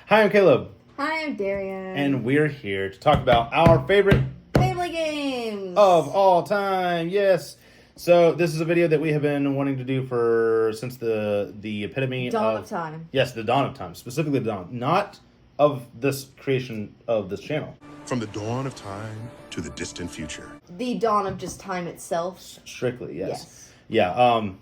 Hi, I'm Caleb, Hi, I'm Darian. and we're here to talk about our favorite family games of all time. Yes. So this is a video that we have been wanting to do since the epitome Dawn of Time. Yes, the dawn of time, specifically the dawn, not of this creation of this channel. From the dawn of time to the distant future. The dawn of just time itself. Strictly, yes. Yes. Yeah.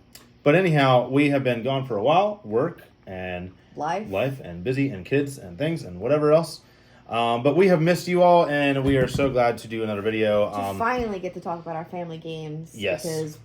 But anyhow, we have been gone for a while, work and Life and busy and kids and things and whatever else. But we have missed you all, and we are so glad to do another video. To finally get to talk about our family games. Yes. Because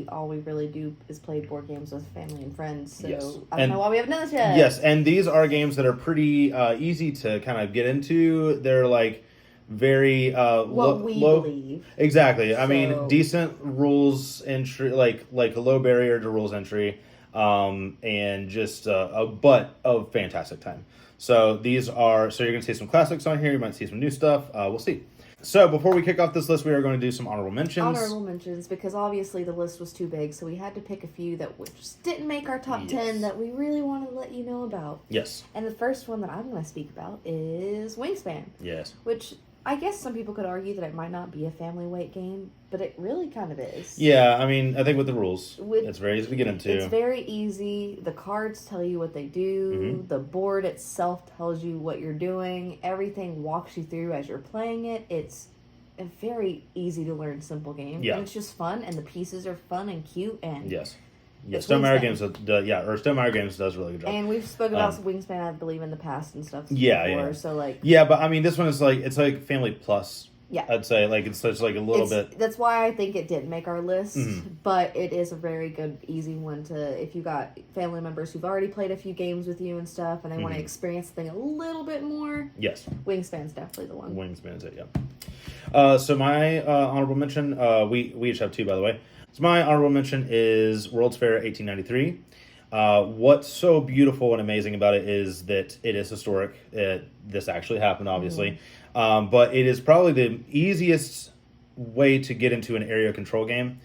all we really do is play board games with family and friends. So Yes. I don't know why we haven't done this yet. Yes, and these are games that are pretty easy to kind of get into. They're like very What we low. believe. Exactly. I So- mean, decent rules entry, like a low barrier to rules entry, and just a butt of fantastic time. So these are. So you're going to see some classics on here. You might see some new stuff. We'll see. So before we kick off this list, we are going to do some honorable mentions. Honorable mentions, because obviously the list was too big, so we had to pick a few that just didn't make our top 10 that we really wanted to let you know about. Yes. And the first one that I'm going to speak about is Wingspan. Yes. Which I guess some people could argue that it might not be a family weight game, but it really kind of is. Yeah, I mean, I think with the rules, it's very easy to get into. It's very easy. The cards tell you what they do. Mm-hmm. The board itself tells you what you're doing. Everything walks you through as you're playing it. It's a very easy to learn simple game. Yeah. And it's just fun, and the pieces are fun and cute. And Yes. Yes, It's Stonemaier Wingspan. Games, Stonemaier Games does a really good job. And we've spoken about Wingspan, I believe, in the past and stuff. Yeah, before, yeah. So like, Yeah, but I mean, this one is it's like Family Plus. yeah. I'd say it's just like a little bit. That's why I think it didn't make our list, Mm-hmm. but it is a very good, easy one to, if you got family members who've already played a few games with you and stuff, and they want to experience the thing a little bit more. Yes, Wingspan's definitely the one. Wingspan is it. Yeah. So my honorable mention, we each have two, by the way. So my honorable mention is World's Fair 1893. What's so beautiful and amazing about it is that it is historic. This actually happened, obviously. But it is probably the easiest way to get into an area control game.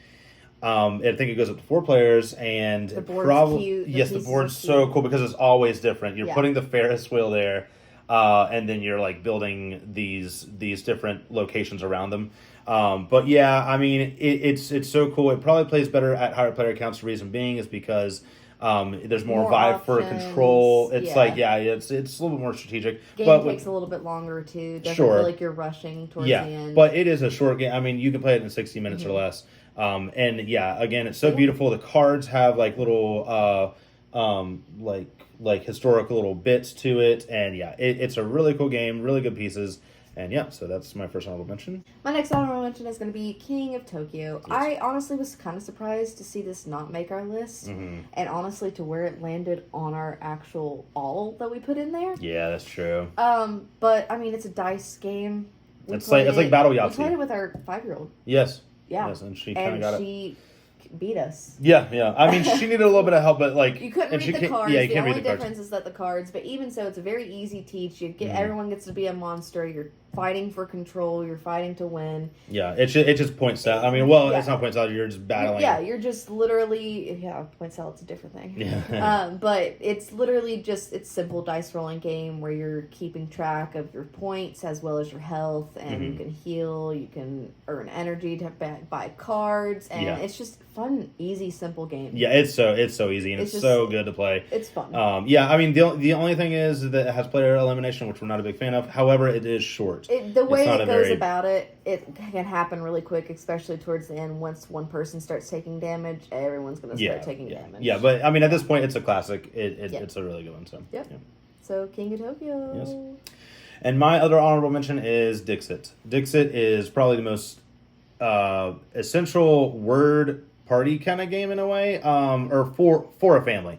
I think it goes up to 4 players, and The board's cute. The yes, the pieces board's are so cute. cool because it's always different. You're Yeah. putting the Ferris wheel there, and then you're like building these different locations around them. But yeah, I mean, it's so cool. It probably plays better at higher player counts. The reason being is because there's more vibe for options. control. It's Yeah. it's a little bit more strategic. Game but takes a little bit longer too. Doesn't Sure. feel like you're rushing towards the end. but it is a short game. I mean, you can play it in 60 minutes or less. And yeah, again, it's so beautiful. The cards have like little like historical little bits to it, and yeah, it's a really cool game, really good pieces. And yeah, so that's my first honorable mention. My next honorable mention is going to be King of Tokyo. I honestly was kind of surprised to see this not make our list, and honestly to where it landed on our actual all that we put in there. Yeah, that's true. But I mean, it's a dice game. It's like Battle Yahtzee. We played it with our 5-year-old. Yes. Yeah. Yes, and she kind of got it. She beat us. Yeah. I mean, she needed a little bit of help, but like You couldn't and read she the cards. Yeah, you The can't only read the cards. difference is that the cards, but even so, it's a very easy teach. You get everyone gets to be a monster. You're fighting for control. You're fighting to win. Yeah, it just points out. I mean, it's not points out. You're just battling. Yeah, you're just literally point salad's a different thing. Yeah. But it's literally it's simple dice rolling game where you're keeping track of your points as well as your health, and you can heal. You can earn energy to buy cards, and it's just fun, easy, simple game. Yeah, it's so easy and it's so good to play. It's fun. Yeah, I mean the only thing is that it has player elimination, which we're not a big fan of. However, it is short. The way it goes about it can happen really quick, especially towards the end. Once one person starts taking damage, everyone's going to start taking damage. Yeah, but I mean at this point it's a classic. It's a really good one. So Yep. So King of Tokyo. Yes. And my other honorable mention is Dixit. Dixit is probably the most essential word party kind of game in a way, or for a family.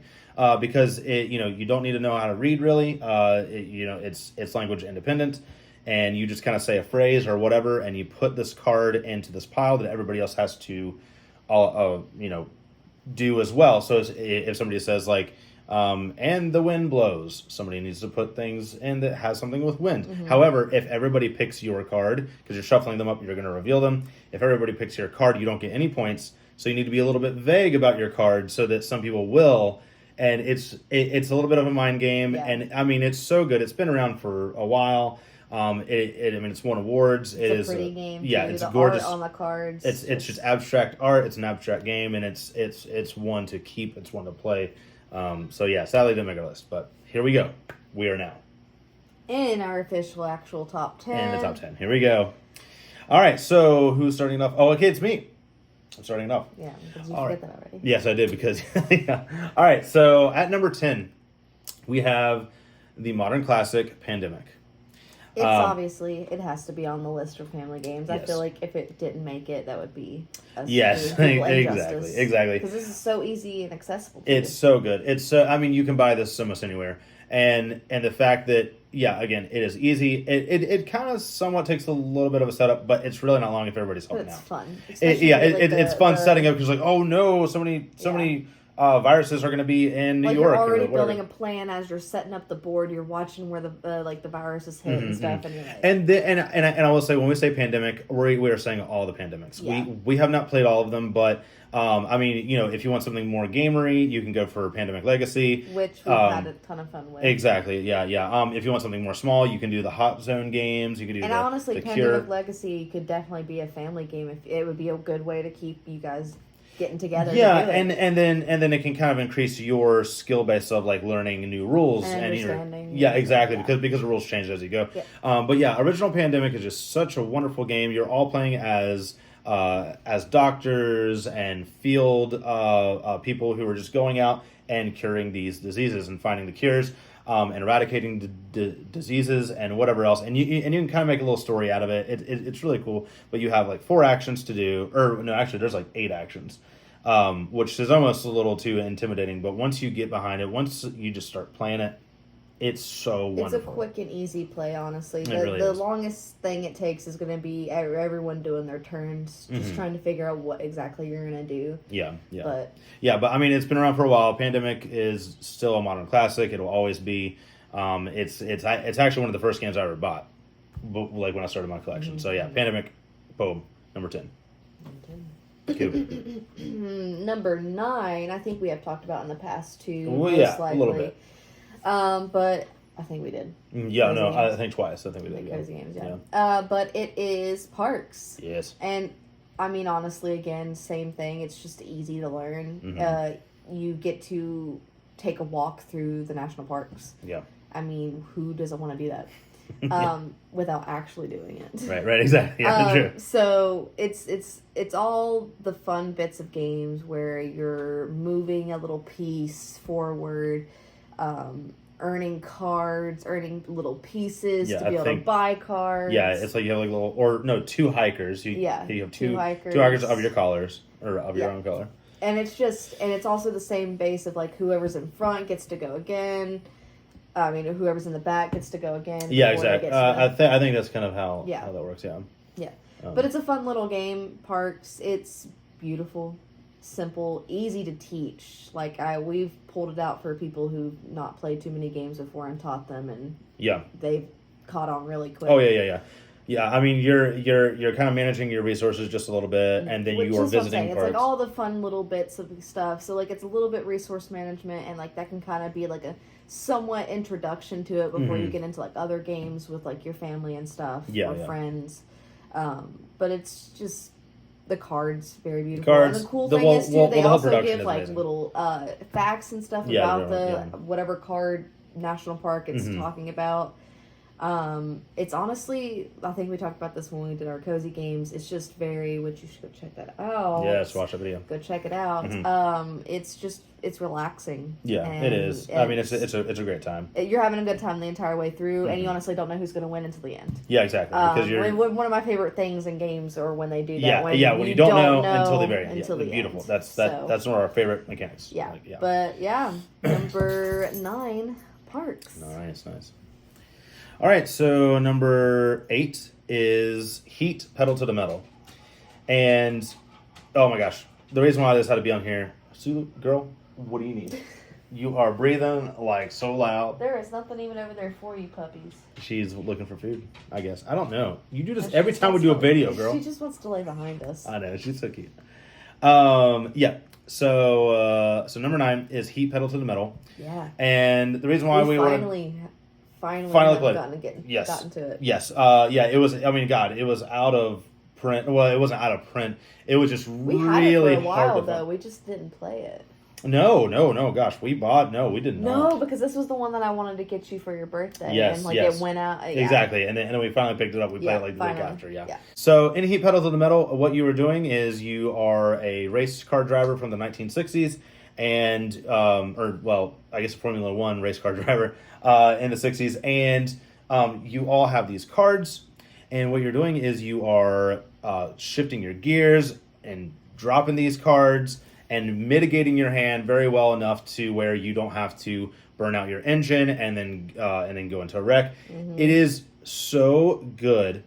Because you don't need to know how to read really. It's language independent, and you just kind of say a phrase or whatever, and you put this card into this pile that everybody else has to, do as well. So if somebody says like, and the wind blows, somebody needs to put things in that has something with wind. However, if everybody picks your card, because you're shuffling them up, you're going to reveal them. If everybody picks your card, you don't get any points. So you need to be a little bit vague about your card so that some people will. and it's a little bit of a mind game, Yeah. and I mean it's so good. It's been around for a while. I mean it's won awards. It's a pretty game. Yeah, too. it's the gorgeous. art on the cards. It's just abstract art. It's an abstract game, and it's one to keep. It's one to play. So yeah, sadly didn't make our list, but here we go. We are now in our official actual top 10. in the top 10. Here we go. All right, so who's starting it off? Oh, okay, it's me. I'm starting it off. Yeah, did you All forget right. that already? Yes, I did because yeah. All right, so at number 10, we have the modern classic Pandemic. It's obviously, it has to be on the list for family games. I Yes. feel like if it didn't make it, that would be a Yes, total exactly, exactly. Because this is so easy and accessible. To It's so good. It's I mean, you can buy this almost anywhere, and the fact that again, it is easy. It kind of somewhat takes a little bit of a setup, but it's really not long if everybody's but helping it's out. fun. It's fun setting up because like, oh no, so many viruses are going to be in New like York. you're already or whatever. building a plan as you're setting up the board. You're watching where the viruses hit and stuff, and you're like, And I will say when we say pandemic, we are saying all the pandemics. Yeah. We have not played all of them, but I mean, if you want something more gamery, you can go for Pandemic Legacy, which we've had a ton of fun with. Exactly, yeah. If you want something more small, you can do the Hot Zone games. You can do And the, honestly, the Pandemic Cure. Legacy could definitely be a family game. If it would be a good way to keep you guys getting together. Yeah, to do it. and then it can kind of increase your skill base of like learning new rules And and understanding. yeah, exactly, Yeah. because the rules change as you go. Yeah. But yeah, original Pandemic is just such a wonderful game. You're all playing as doctors and field people who are just going out and curing these diseases and finding the cures. And eradicating diseases and whatever else, and you can kind of make a little story out of it. It's really cool. But you have like 4 actions to do, or no, actually, there's like 8 actions, which is almost a little too intimidating. But once you get behind it, once you just start playing it, it's so wonderful. It's a quick and easy play, honestly. It The really is. longest thing it takes is going to be everyone doing their turns, just trying to figure out what exactly you're going to do. Yeah. But But I mean, it's been around for a while. Pandemic is still a modern classic. It'll always be. It's actually one of the first games I ever bought, like when I started my collection. So yeah, Pandemic, boom, number 10. Cool. number 9, I think we have talked about in the past too. Well, most yeah, a likely. little bit. But I think we did. Yeah, Cozy no, games. I think twice. I think we The did. cozy games, yeah. But it is Parks. Yes. And I mean, honestly, again, same thing. It's just easy to learn. You get to take a walk through the national parks. Yeah. I mean, who doesn't want to do that? Without actually doing it. Right, exactly. Yeah, true. So it's all the fun bits of games where you're moving a little piece forward, earning cards, earning little pieces Yeah, to be able to buy cards. Yeah, it's like you have like little, or no, 2 hikers. You have two hikers of your colors, or of your own color. And it's also the same base of like whoever's in front gets to go again. I mean, whoever's in the back gets to go again. Yeah, before they exactly. get to I think that's kind of how Yeah. that works. Yeah. Yeah. But it's a fun little game, Parks. It's beautiful, simple, easy to teach. Like we've pulled it out for people who've not played too many games before and taught them, and Yeah. they've caught on really quick. Oh yeah. Yeah, I mean you're kind of managing your resources just a little bit, and then Which you are is what I'm visiting saying. It's parks. like all the fun little bits of stuff. So like it's a little bit resource management, and like that can kind of be like a somewhat introduction to it before you get into like other games with like your family and stuff or friends. But it's just the cards very beautiful. Cards, and the cool the thing whole- is too, well, they the whole also production give is like amazing. little facts and stuff Yeah, about yeah. whatever card national park it's talking about. It's honestly, I think we talked about this when we did our cozy games. It's just very, which you should go check that out. Yes, watch that video. Go check it out. It's relaxing. Yeah, And it is. I mean, it's a great time. you're having a good time the entire way through, and you honestly don't know who's going to win until the end. Yeah, exactly. Because you're One of my favorite things in games are when they do that. when you don't know until the very end. Until Yeah, the beautiful. end. That's So, one of our favorite mechanics. yeah. Like, yeah. But yeah, number 9, Parks. Nice. All right, so number 8 is Heat Pedal to the Metal. And, oh my gosh, the reason why this had to be on here, Sue, girl, what do you need? You are breathing like so loud. There is nothing even over there for you, puppies. She's looking for food, I guess. I don't know. You do this every time we do a video, girl. She just wants to lay behind us. I know, she's so cute. Yeah. So number 9 is Heat Pedal to the Metal. Yeah. And the reason why we were finally played gotten to it. Yes. Yeah. It was. I mean, God, it was out of print. Well, it wasn't out of print. It was just We really had it for a hard while to though. find. We just didn't play it. No. Gosh, we did not. No, because this was the one that I wanted to get you for your birthday. Yes, And like yes. it went out. Yeah. Exactly, and then we finally picked it up. We played Yeah, it like the finally. week after, yeah. Yeah. So in Heat Pedal to the Metal, what you were doing is you are a race car driver from the 1960s, and I guess a Formula One race car driver in the 60s, and you all have these cards, and what you're doing is you are shifting your gears and dropping these cards and mitigating your hand very well enough to where you don't have to burn out your engine and then go into a wreck. Mm-hmm. It is so good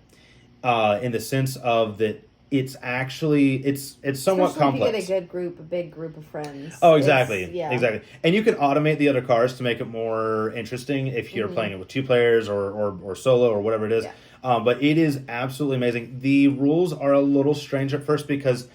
in the sense of that it's actually it's somewhat Especially complex. if you get a big group of friends. Oh, exactly. It's- And you can automate the other cars to make it more interesting if you're playing it with 2 players or solo or whatever it is. Yeah. But it is absolutely amazing. The rules are a little strange at first because,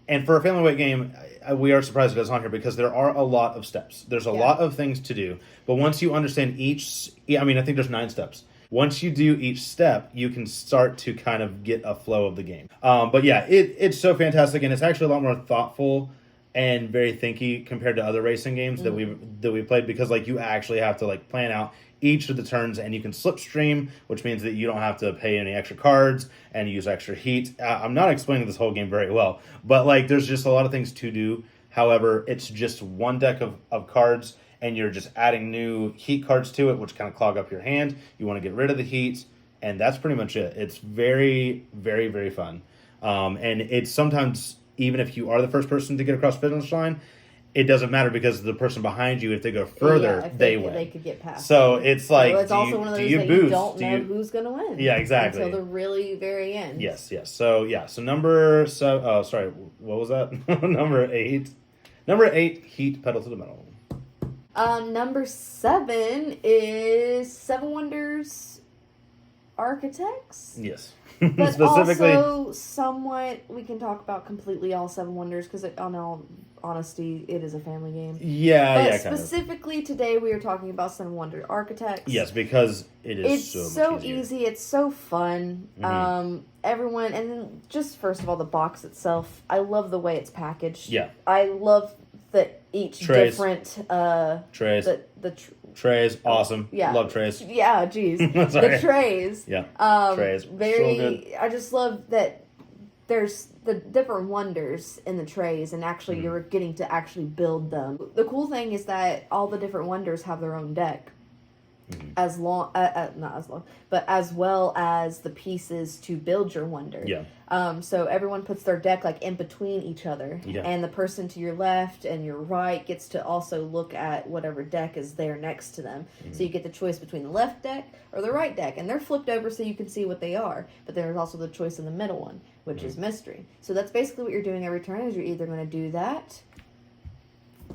and for a family weight game, we are surprised it is on here because there are a lot of steps. There's a lot of things to do. But once you understand I think there's 9 steps. Once you do each step, you can start to kind of get a flow of the game. But yeah, it's so fantastic, and it's actually a lot more thoughtful and very thinky compared to other racing games that we played because like you actually have to like plan out each of the turns, and you can slipstream, which means that you don't have to pay any extra cards and use extra heat. I'm not explaining this whole game very well, but like there's just a lot of things to do. However, it's just one deck of cards, and you're just adding new heat cards to it, which kind of clog up your hand. You want to get rid of the heat, and that's pretty much it. It's very, very, very fun. And it's sometimes, even if you are the first person to get across the finish line, it doesn't matter because the person behind you, if they go further, if they win. They could get past. So it's like, so it's also one of those that you don't know who's going to win. Yeah, exactly. Until the really very end. Yes. So number 7. Oh, sorry. What was that? Number 8. Number 8, Heat Pedal to the Metal. Number 7 is Seven Wonders Architects. Yes. But Specifically, also somewhat, we can talk about completely all Seven Wonders because, on all honesty, it is a family game. yeah, But kind of. specifically today, we are talking about Seven Wonders Architects. Yes, because it's so much easier. easy. It's so fun. Everyone, and then just first of all, the box itself. I love the way it's packaged. Yeah. I love that each Trays. different Trays. the Trays, awesome. yeah. Love trays. Yeah, geez. Sorry. The trays. Yeah. Trays. Very. So good. I just love that there's the different wonders in the trays, and actually you're getting to actually build them. The cool thing is that all the different wonders have their own deck. As long, not as long, but as well as the pieces to build your wonder. Yeah. So everyone puts their deck like in between each other, Yeah. and the person to your left and your right gets to also look at whatever deck is there next to them. So you get the choice between the left deck or the right deck, and they're flipped over so you can see what they are. But there's also the choice in the middle one, which is mystery. So that's basically what you're doing every turn. Is you're either going to do that,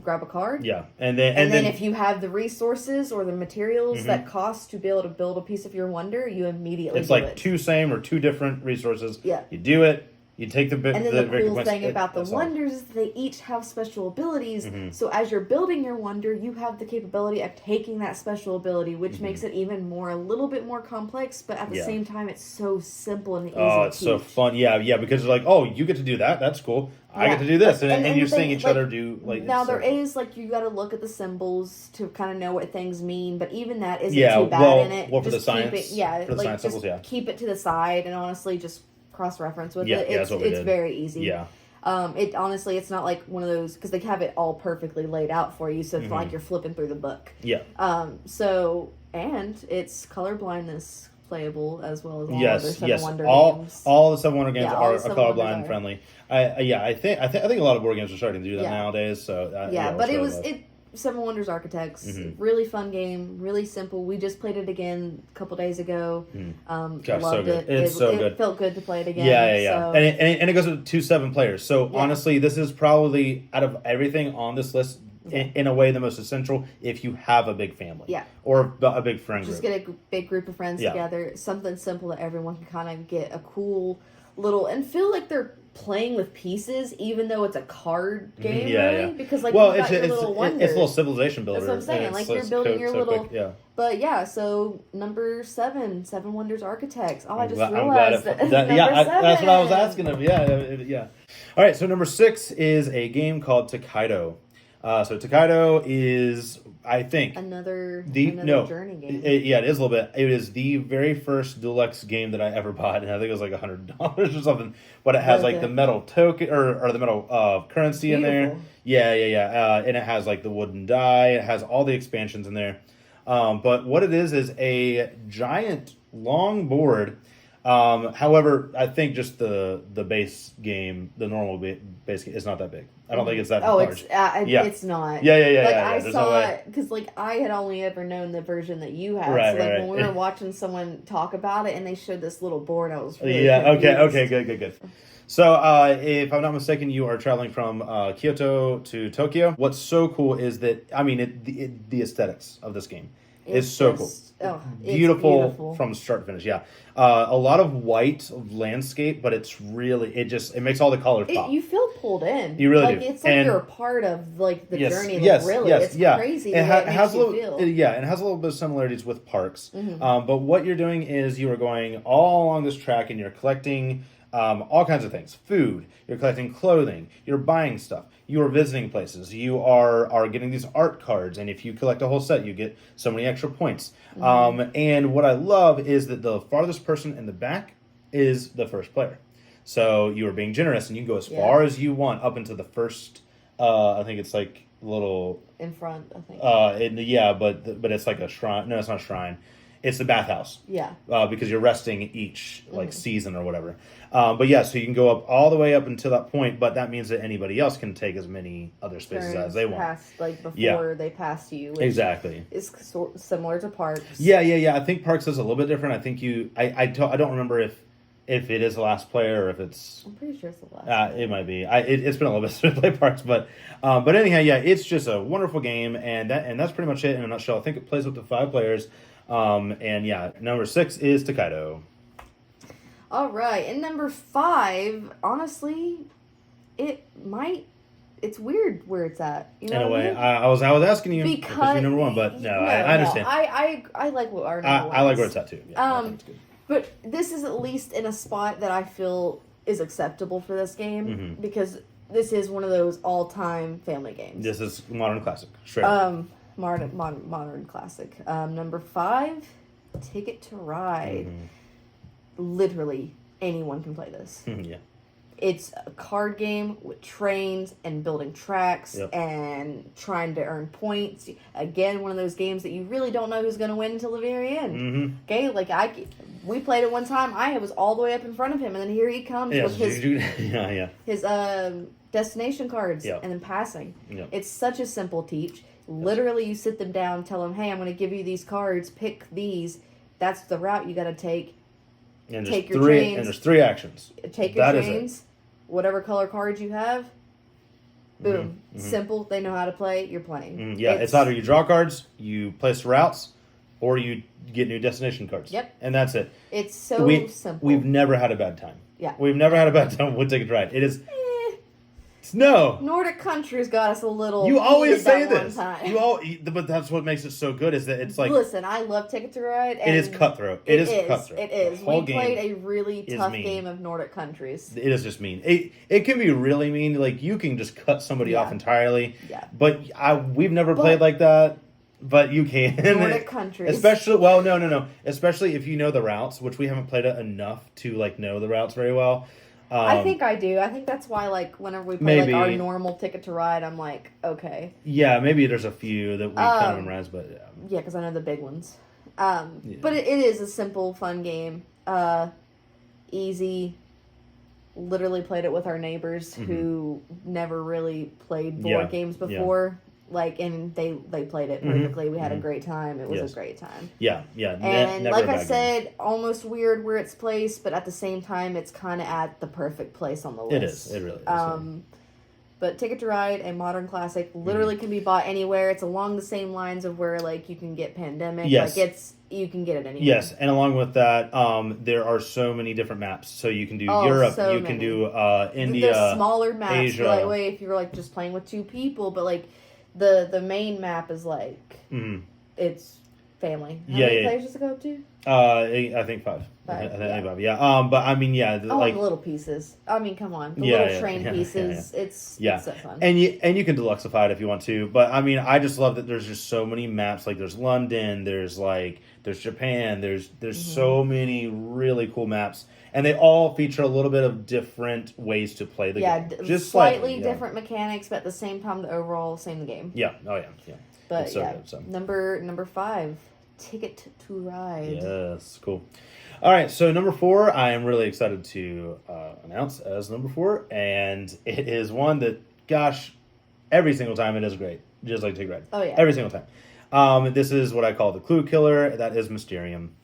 grab a card, Yeah. And then and then if you have the resources or the materials that cost to be able to build a piece of your wonder, you immediately it's do like it. 2 same or 2 different resources. Yeah. You do it. You take the bit. And then the cool recompense, thing about the that's all. wonders is they each have special abilities. So as you're building your wonder, you have the capability of taking that special ability, which makes it even more, a little bit more complex. But at the Yeah. same time, it's so simple and easy. Oh, to it's so teach. fun. Yeah, because you're like, oh, you get to do that. That's cool. I Yeah. get to do this, and And you're the seeing thing, each like, other do like. Now it's so there cool. is like you got to look at the symbols to kind of know what things mean, but even that isn't Yeah, too bad well- in it. well, for the Just keep science- it, yeah, for the like science just symbols, yeah. keep it to the side and honestly just cross reference with Yeah, it. yeah, that's It's what we it's did. very easy. Yeah. It honestly, it's not like one of those because they have it all perfectly laid out for you, so it's not like you're flipping through the book. Yeah. And it's color blindness playable as well as all other Yes. Seven Yes. Wonder All games. all the Seven Wonder games Yeah, all are the Seven Wonders colorblind are. friendly. I think a lot of board games are starting to do that Yeah. nowadays. So Yeah, but it's it really was nice. Seven Wonders Architects, Mm-hmm. really fun game, really simple. We just played it again a couple days ago. Gosh, so Loved good. it. It's so good. It felt good to play it again. Yeah. So, And it goes to 7 players. So Yeah. honestly, this is probably out of everything on this list, in a way, the most essential if you have a big family. Yeah. Or a big friend just group. get a big group of friends Yeah. together. Something simple that everyone can kind of get a cool little and feel like they're playing with pieces, even though it's a card game, Yeah, really. yeah. Because like Well, you've got it's your little wonders. it's a little civilization builder. That's what I'm saying. and Like it's you're building so- your so little. quick, yeah. But yeah, so number 7, Seven Wonders Architects. Oh, I just I'm glad realized it- that. that- number yeah, 7. that's what I was asking him. Yeah. All right, so number 6 is a game called Tokaido. So Tokaido is, I think, Another no, journey game. it is a little bit. It is the very first deluxe game that I ever bought, and I think it was like $100 or something. But it has like Okay. the metal token or the metal currency in there. Beautiful. Yeah. And it has like the wooden die. It has all the expansions in there. But what it is a giant long board. However, I think just the base game, the normal base game, is not that big. I don't think it's that large. It's not. Yeah. Like I There's no saw way. it because like I had only ever known the version that you had. Right, so like right, when we right. were watching someone talk about it and they showed this little board, I was really Yeah. confused. Okay. Good. So, if I'm not mistaken, you are traveling from Kyoto to Tokyo. What's so cool is that the aesthetics of this game is so cool. It's Beautiful from start to finish. Yeah, a lot of white landscape, but it makes all the colors pop. You feel pulled in. You really like, do. It's like And- you're a part of like the Yes, journey. Like, yes, really, yes, it's yeah. crazy. It the way it has makes a you little, feel. yeah, and it has a little bit of similarities with parks. Mm-hmm. But what you're doing is you are going all along this track, and you're collecting all kinds of things: food. You're collecting clothing. You're buying stuff. You are visiting places. You are getting these art cards, and if you collect a whole set, you get so many extra points. And what I love is that the farthest person in the back is the first player. So you are being generous, and you can go as far as you want up into the first. I think it's like little. In front, I think. But it's like a shrine. No, it's not a shrine. It's the bathhouse. Yeah. Because you're resting each season or whatever. But yeah, so you can go up all the way up until that point, but that means that anybody else can take as many other spaces as they want. Before they pass you. Which Exactly. is similar to parks. Yeah. I think Parks is a little bit different. I think I don't remember if it is the last player or if it's. I'm pretty sure it's the last. It might be. It's been a little bit since I played Parks, but anyhow, yeah, it's just a wonderful game, and that's pretty much it in a nutshell. I think it plays up to 5 players. And yeah, number 6 is Tokaido. All right, and number 5, honestly, it's weird where it's at. You know In a what I way, mean? I was asking you Because you're number 1, but no, I understand. I like what our number one I like is. where it's at too. Yeah, I think it's good. But this is at least in a spot that I feel is acceptable for this game because this is one of those all-time family games. This is modern classic, straight up. Modern classic. Number 5, Ticket to Ride. Literally anyone can play this. Yeah. It's a card game with trains and building tracks Yep. and trying to earn points. Again, one of those games that you really don't know who's going to win until the very end. Okay, like we played it one time. I was all the way up in front of him, and then here he comes with his destination cards Yep. and then passing. Yep. It's such a simple teach. Literally, you sit them down, tell them, "Hey, I'm going to give you these cards. Pick these. That's the route you got to take. And Take there's your 3 trains. and there's 3 actions. Take your That is it. trains, whatever color cards you have. Boom, simple. They know how to play. You're playing. Yeah, it's either you draw cards, you place routes, or you get new destination cards. Yep. And that's it. It's so simple. We've never had a bad time. Yeah. We've never had a bad time with Ticket to Ride. It is. No. Nordic countries got us a little. You always heated say that one this. time. But that's what makes it so good is that it's like Listen, I love Ticket to Ride. it And is cutthroat. It is cutthroat. It is. The whole We played game a really is tough mean. game of Nordic countries. It is just mean. It can be really mean. Like you can just cut somebody Yeah. off entirely. Yeah. But we've never played like that. But you can. Nordic countries. Especially no. Especially if you know the routes, which we haven't played it enough to like know the routes very well. I think I do. I think that's why, like, whenever we play like our Maybe. normal Ticket to Ride, I'm like, okay, Yeah, maybe there's a few that we kind of memorize, but yeah, because I know the big ones. But it is a simple, fun game. Easy. Literally played it with our neighbors who never really played board games before. Like, and they played it perfectly. We had a great time. It was Yes. a great time. yeah. And never like a I bad said, almost weird where it's placed, but at the same time, it's kind of at the perfect place on the game. list. It is. It really is. But Ticket to Ride, a modern classic, literally can be bought anywhere. It's along the same lines of where like you can get Pandemic. Yes. Like you can get it anywhere. Yes, and along with that, there are so many different maps. So you can do Oh, Europe, so you can many. do India, There's smaller maps. Asia. That way, if you're like just playing with 2 people, but like the main map is like it's family. How many players does it go up to? I think 5. Five, I think yeah. 5. Yeah. But I mean, yeah, Oh, like the little pieces. I mean, come on, the Yeah, little yeah, train yeah, pieces. yeah. It's so fun. and you can deluxify it if you want to. But I mean, I just love that there's just so many maps. Like there's London, there's Japan, there's so many really cool maps, and they all feature a little bit of different ways to play the game. Just slightly different mechanics, but at the same time, the overall same game. Yeah. Oh yeah. Yeah. But It's so yeah, good, so. number 5, Ticket to Ride. Yes, cool. All right, so number 4, I am really excited to announce as number 4, and it is one that, gosh, every single time it is great, just like Take Ride. Oh, yeah. Every single time. This is what I call the clue killer. That is Mysterium.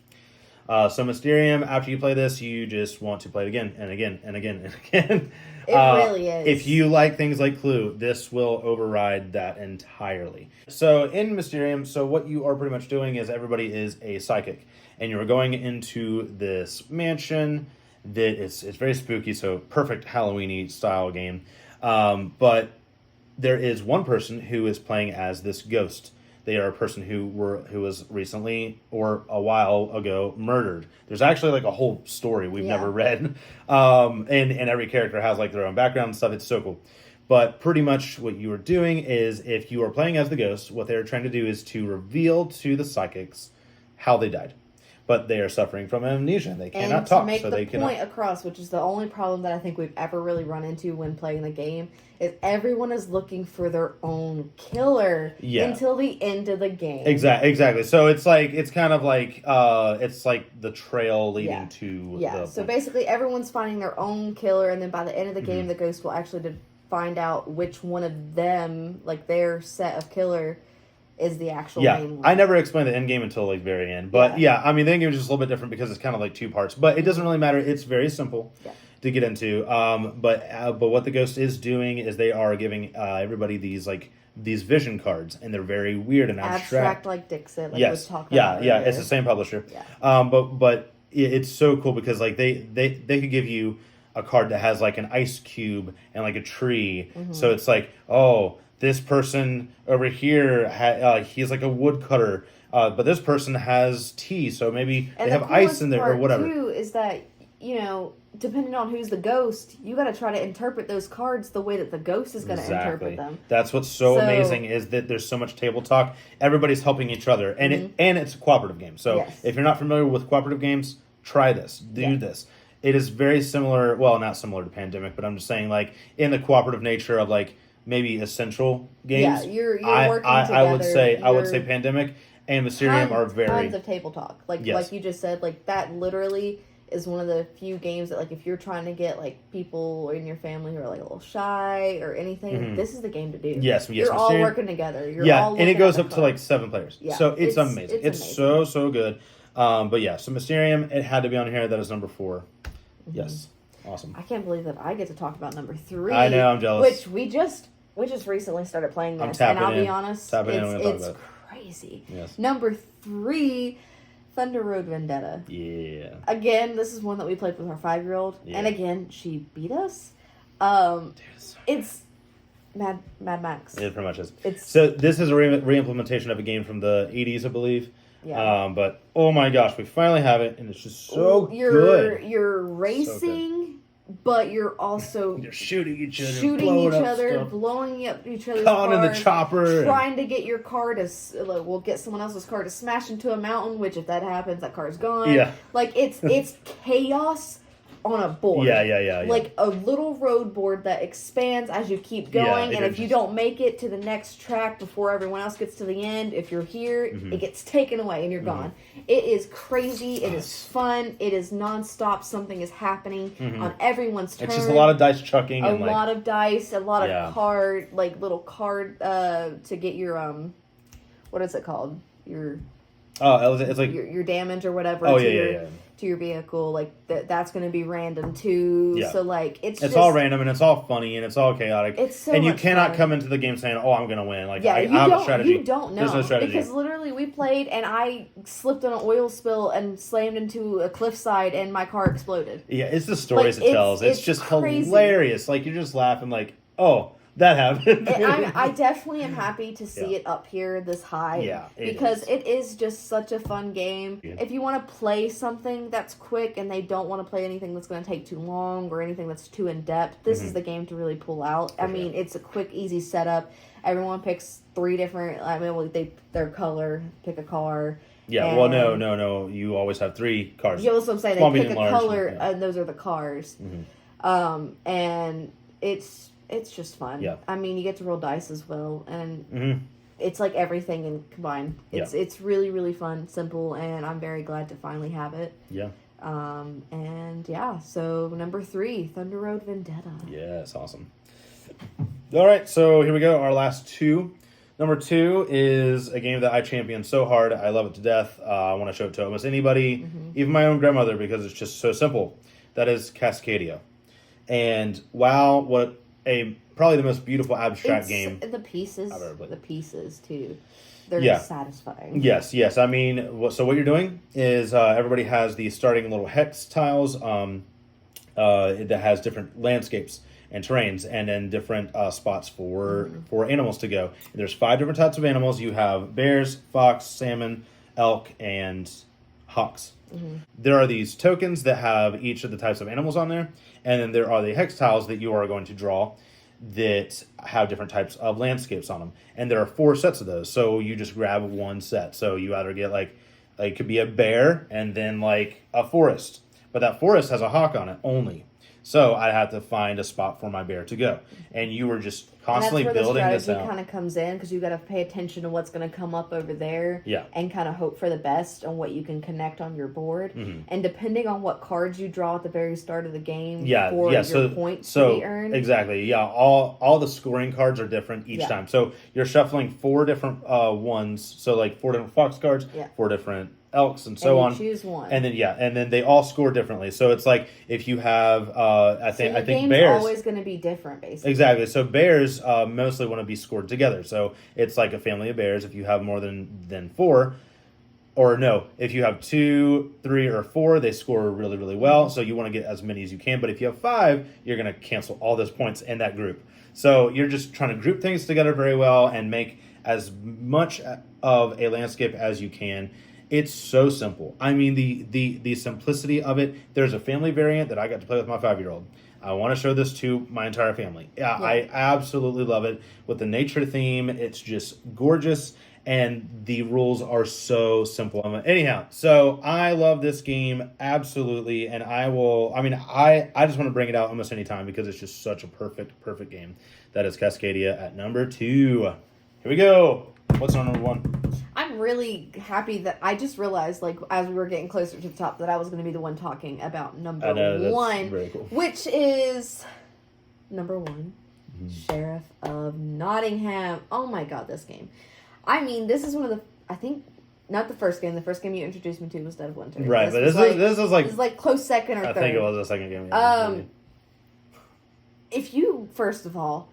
So Mysterium, after you play this, you just want to play it again and again and again and again. It really is. If you like things like Clue, this will override that entirely. So in Mysterium, so what you are pretty much doing is everybody is a psychic, and you're going into this mansion that it's very spooky, so perfect Halloween-y style game. But there is one person who is playing as this ghost. They are a person who was recently or a while ago murdered. There's actually like a whole story we've never read, and every character has like their own background and stuff. It's so cool. But pretty much what you are doing is, if you are playing as the ghost, what they're trying to do is to reveal to the psychics how they died. But they are suffering from amnesia. They cannot and talk, to make so the they point cannot. across, which is the only problem that I think we've ever really run into when playing the game, is everyone is looking for their own killer until the end of the game. Exactly. So it's kind of like it's like the trail leading to the So point. basically, everyone's finding their own killer, and then by the end of the game, the ghost will actually find out which one of them, like their set of killer, is the actual main one. I never explained the end game until like very end. But I mean the end game is just a little bit different because it's kind of like 2 parts. But it doesn't really matter. It's very simple to get into. But what the ghost is doing is they are giving everybody these vision cards, and they're very weird and abstract. Like Dixit. Like Yes. we talked about Yeah. earlier. It's the same publisher. Yeah. But it's so cool because like they could give you a card that has like an ice cube and like a tree. So it's like, oh, this person over here, he's like a woodcutter, but this person has tea, so maybe they have ice in there or whatever. Too is that, depending on who's the ghost, you got to try to interpret those cards the way that the ghost is going to interpret them. That's what's so amazing, is that there's so much table talk. Everybody's helping each other, and it's a cooperative game. So if you're not familiar with cooperative games, try this. Do this. It is very similar. Well, not similar to Pandemic, but I'm just saying, like, in the cooperative nature of like maybe essential games. Yeah, you're working together. I would say Pandemic and Mysterium are very tons of table talk. Like you just said, like that literally is one of the few games that, like, if you're trying to get like people in your family who are like a little shy or anything, this is the game to do. Yes, you're all working together. You're all and it goes up to to like 7 players. Yeah, So it's amazing. It's so good. But yeah, so Mysterium, it had to be on here. That is number 4. Yes, awesome. I can't believe that I get to talk about number 3. I know, I'm jealous. Which we just recently started playing this, tapping and I'll in. be honest, Tapping in, it's crazy. Yes. Number 3, Thunder Road Vendetta. Yeah. Again, this is one that we played with our 5-year-old, and again, she beat us. It's Mad Max. It pretty much is. It's So this is a re-implementation of a game from the 80s, I believe. Yeah. But oh my gosh, we finally have it, and it's just so good. You're racing, but you're also You're shooting each other, blowing up each other's calling in the cars, chopper, trying to get your car to get someone else's car to smash into a mountain. Which, if that happens, that car's gone. Yeah. Like it's chaos on a board. Yeah. Like a little road board that expands as you keep going, and if you don't make it to the next track before everyone else gets to the end, if you're here, it gets taken away and you're gone. It is crazy. It is fun. It is nonstop. Something is happening on everyone's turn. It's just a lot of dice chucking. A and lot of dice, a lot Yeah. of card, like little card to get your what is it called? Your Oh, it's like your damage or whatever Oh, to yeah, your yeah. to your vehicle. Like that's going to be random too. Yeah. So like it's It's just, all random and it's all funny and it's all chaotic. It's so and you much cannot fun. come into the game saying, "Oh, I'm going to win." Like Yeah, I you have don't. a strategy. You don't know. There's no strategy. Because literally, we played and I slipped on an oil spill and slammed into a cliffside and my car exploded. Yeah, it's the stories Like, it tells. It's it's just crazy. hilarious. Like you're just laughing, like, "Oh, that happened." And I definitely am happy to see it up here this high. Yeah, because it is just such a fun game. Yeah. If you want to play something that's quick and they don't want to play anything that's going to take too long or anything that's too in depth, this is the game to really pull out. I mean, sure. it's a quick, easy setup. Everyone picks 3 different. I mean, well, their color, pick a car. Yeah, well, no. You always have 3 cars. Yeah, that's what I'm saying. Small, They pick a medium, large, color, yeah. and those are the cars. And it's just fun. Yeah. I mean, you get to roll dice as well, and Mhm. it's like everything in combined. Yeah. It's really, really fun, simple, and I'm very glad to finally have it. Yeah. And yeah, so number 3, Thunder Road Vendetta. Yes, awesome. All right, so here we go. Our last 2. Number 2 is a game that I champion so hard. I love it to death. I want to show it to almost anybody, even my own grandmother, because it's just so simple. That is Cascadia. And wow, what a probably the most beautiful abstract game. The pieces, I've ever played. the pieces too. They're Yeah. satisfying. Yes. I mean, so what you're doing is everybody has the starting little hex tiles that has different landscapes and terrains, and then different spots for animals to go. And there's 5 different types of animals. You have bears, fox, salmon, elk, and hawks. There are these tokens that have each of the types of animals on there, and then there are the hex tiles that you are going to draw that have different types of landscapes on them. And there are 4 sets of those, so you just grab one set. So you either get like it could be a bear and then like a forest, but that forest has a hawk on it only. So I have to find a spot for my bear to go, and you were just constantly and that's where building the this strategy out. kind of comes in, because you got to pay attention to what's going to come up over there. Yeah. And kind of hope for the best on what you can connect on your board. And depending on what cards you draw at the very start of the game, for your points to be earned. Exactly. Yeah. All the scoring cards are different each time. So you're shuffling 4 different ones. So like 4 different fox cards, Yeah. 4 different elks, and so you on. choose one. And then they all score differently. So it's like if you have I think game's bears always going to be different, basically. Exactly. So bears mostly want to be scored together. So it's like a family of bears. If you have more than 4, or no, if you have 2, 3, or 4, they score really, really well. So you want to get as many as you can. But if you have 5, you're going to cancel all those points in that group. So you're just trying to group things together very well and make as much of a landscape as you can. It's so simple. I mean, the simplicity of it. There's a family variant that I got to play with my 5-year-old. I want to show this to my entire family. I absolutely love it. With the nature theme, it's just gorgeous, and the rules are so simple. Anyhow, so I love this game absolutely, and I just want to bring it out almost any time because it's just such a perfect game. That is Cascadia at number 2. Here we go. What's on number 1? I'm really happy that I just realized, like, as we were getting closer to the top, that I was going to be the one talking about number 1, very cool. which is number 1, Sheriff of Nottingham. Oh my god, this game. I mean, this is one of the, I think, not the first game. The first game you introduced me to was Dead of Winter. Right, but this is like close second or I third. think it was the second game. If you, first of all,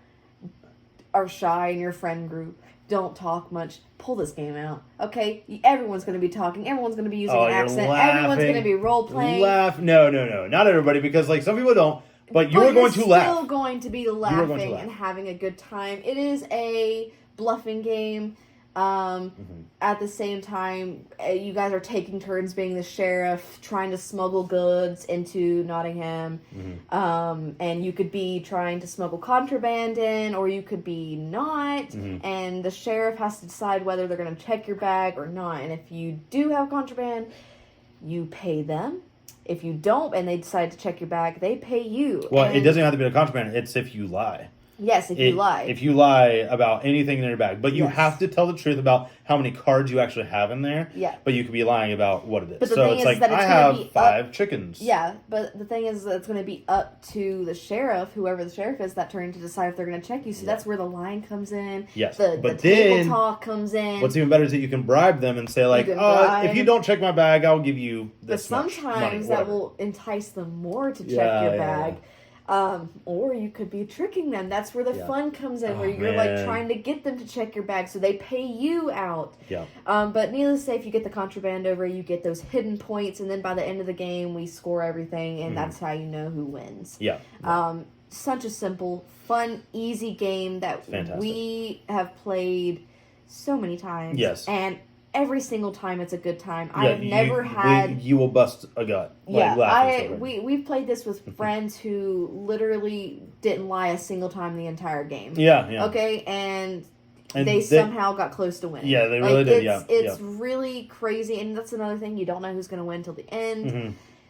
are shy in your friend group, don't talk much, pull this game out. Okay? Everyone's going to be talking. Everyone's going to be using an accent. Everyone's going to be role-playing. No. Not everybody, because like some people don't. But you're going to laugh. You're still going to be laughing and having a good time. It is a bluffing game. At the same time, you guys are taking turns being the sheriff, trying to smuggle goods into Nottingham. And you could be trying to smuggle contraband in, or you could be not. And the sheriff has to decide whether they're going to check your bag or not. And if you do have contraband, you pay them. If you don't, and they decide to check your bag, they pay you. Well, it doesn't have to be a contraband. It's if you lie. Yes, if you lie. If you lie about anything in your bag. But you Yes. have to tell the truth about how many cards you actually have in there. Yeah. But you could be lying about what it is. But the so thing it's is like, that it's I gonna be have 5 chickens. Yeah, but the thing is that it's going to be up to the sheriff, whoever the sheriff is, that turn to decide if they're going to check you. So that's where the line comes in. Yes, The but table then talk comes in. What's even better is that you can bribe them and say, like, can oh, bribe. if you don't check my bag, I'll give you But this much money. sometimes that whatever. will entice them more to check Yeah, your yeah, bag. Or you could be tricking them. That's where the Yeah. fun comes in, Oh, where you're like man. trying to get them to check your bag so they pay you out. Yeah. But needless to say, if you get the contraband over, you get those hidden points, and then by the end of the game, we score everything, and that's how you know who wins. Yeah. Such a simple, fun, easy game that Fantastic. we have played so many times. Yes. And every single time it's a good time. Yeah, I have never had... You will bust a gut. Yeah, laughing so hard. we've played this with friends who literally didn't lie a single time the entire game. Yeah. Okay, and And they somehow got close to winning. Yeah, they really did, It's really crazy, and that's another thing. You don't know who's going to win till the end. Mm-hmm.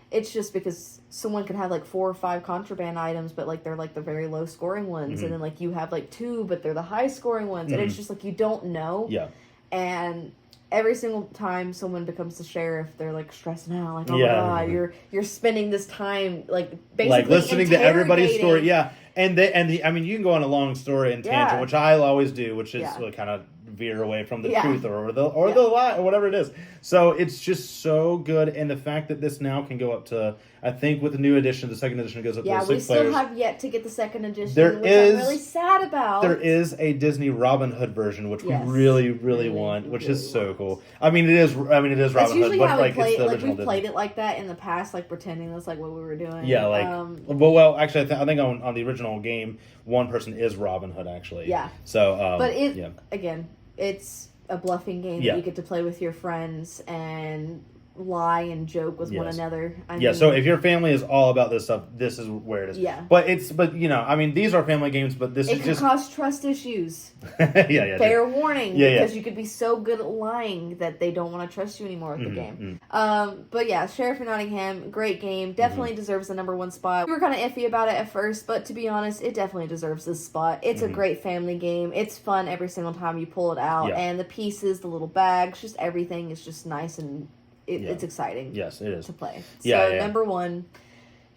It's just because someone could have like 4 or 5 contraband items, but like they're like the very low scoring ones, Mm-hmm. and then like you have like 2, but they're the high scoring ones, and it's just like you don't know. Yeah. And every single time someone becomes the sheriff, they're like stressing out, like, oh Yeah. my god, you're spending this time like basically Like listening to everybody's story. interrogating. Yeah. And I mean, you can go on a long story and tangent, Yeah. which I always do, which is Yeah. kind of veer away from the Yeah. truth or the Yeah. lie or whatever it is. So it's just so good, and the fact that this now can go up to, I think with the new edition, the second edition goes up Yeah, to we 6 still players. have yet to get the second edition, There which is- I'm really sad about. There is a Disney Robin Hood version, which Yes. we really Really, want, which really is so want. cool. I mean, it is Robin That's Hood, usually but how we like play it's it. the Like original we've Disney. played it like that in the past, like pretending that's like what we were doing. Yeah, like well, actually, I think on the original game, one person is Robin Hood actually. Yeah. So, but it yeah. again, it's a bluffing game Yeah. that you get to play with your friends and lie and joke with one Yes. another. I Yeah, mean, so if your family is all about this stuff, this is where it is. Yeah. But you know, I mean, these are family games, but this it is could just cause trust issues. yeah. Fair warning, Yeah, because yeah. you could be so good at lying that they don't want to trust you anymore with the Mm-hmm, game. But yeah, Sheriff of Nottingham, great game. Definitely Mm-hmm. deserves the #1 spot. We were kind of iffy about it at first, but to be honest, it definitely deserves this spot. It's a great family game. It's fun every single time you pull it out, Mm-hmm. Yeah. and the pieces, the little bags, just everything is just nice and Yeah. it's exciting Yes, it is. to play. Yeah, So yeah. #1,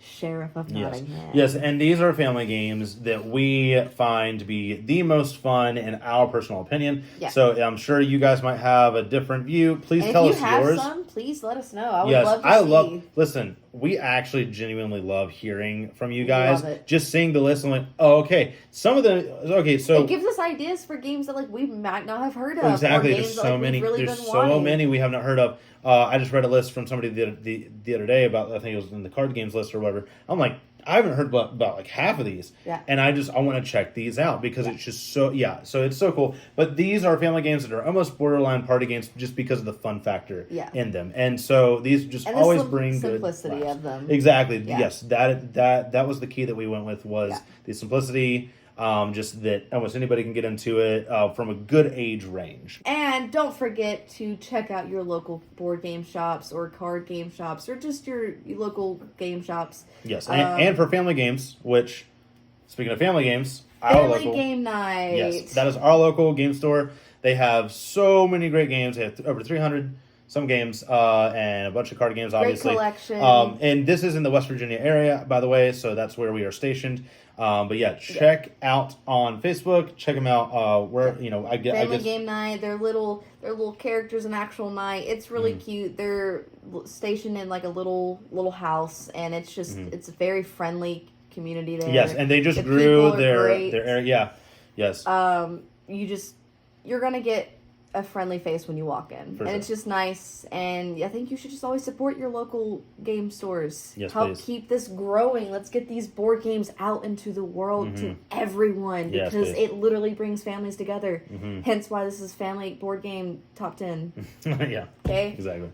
Sheriff of Yes. Nottingham. Yes, and these are family games that we find to be the most fun in our personal opinion. Yeah. So I'm sure you guys might have a different view. Please And tell if us you have yours. some, please let us know. I would Yes, love to I see. love. Listen, we actually genuinely love hearing from you guys. Love it. Just seeing the list and like, oh, okay, some of the okay, so It gives us ideas for games that like we might not have heard of. exactly, Or there's games so that, like, many. We've really There's been so wanting. many we have not heard of. I just read a list from somebody the other day about, I think it was in the card games list or whatever. I'm like, I haven't heard about like half of these. Yeah. And I want to check these out because it's just so, so it's so cool. But these are family games that are almost borderline party games just because of the fun factor Yeah. in them. And so these just And the always bring good simplicity laughs. of them. Exactly. Yeah. Yes. That was the key that we went with was Yeah. the simplicity. Just that almost anybody can get into it from a good age range. And don't forget to check out your local board game shops or card game shops or just your local game shops. Yes, and for family games, which, speaking of family games, our Family local game night. yes, that is our local game store. They have so many great games. They have over 300 some games and a bunch of card games, obviously. collection. And this is in the West Virginia area, by the way, so that's where we are stationed. But yeah, check out on Facebook. Check them out. Where I Family guess game night. They're little characters in actual night. It's really Mm-hmm. cute. They're stationed in like a little house, and it's just it's a very friendly community there. Mm-hmm. yes, and they just The grew people are their great. area. Yeah, yes. You're gonna get a friendly face when you walk in, For and sure. it's just nice. And I think you should just always support your local game stores. Yes, help please. keep this growing. Let's get these board games out into the world to everyone, Yes, because please. it literally brings families together. Hence why this is family board game top 10. yeah, Okay. exactly.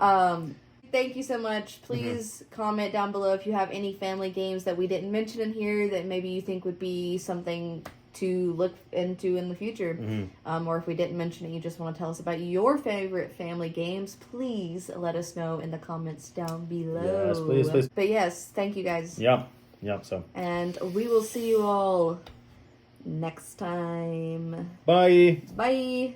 Thank you so much. Please comment down below if you have any family games that we didn't mention in here that maybe you think would be something to look into in the future. Or if we didn't mention it, you just want to tell us about your favorite family games, please let us know in the comments down below. Yes, please. But yes, thank you guys. Yeah. So And we will see you all next time. Bye. Bye.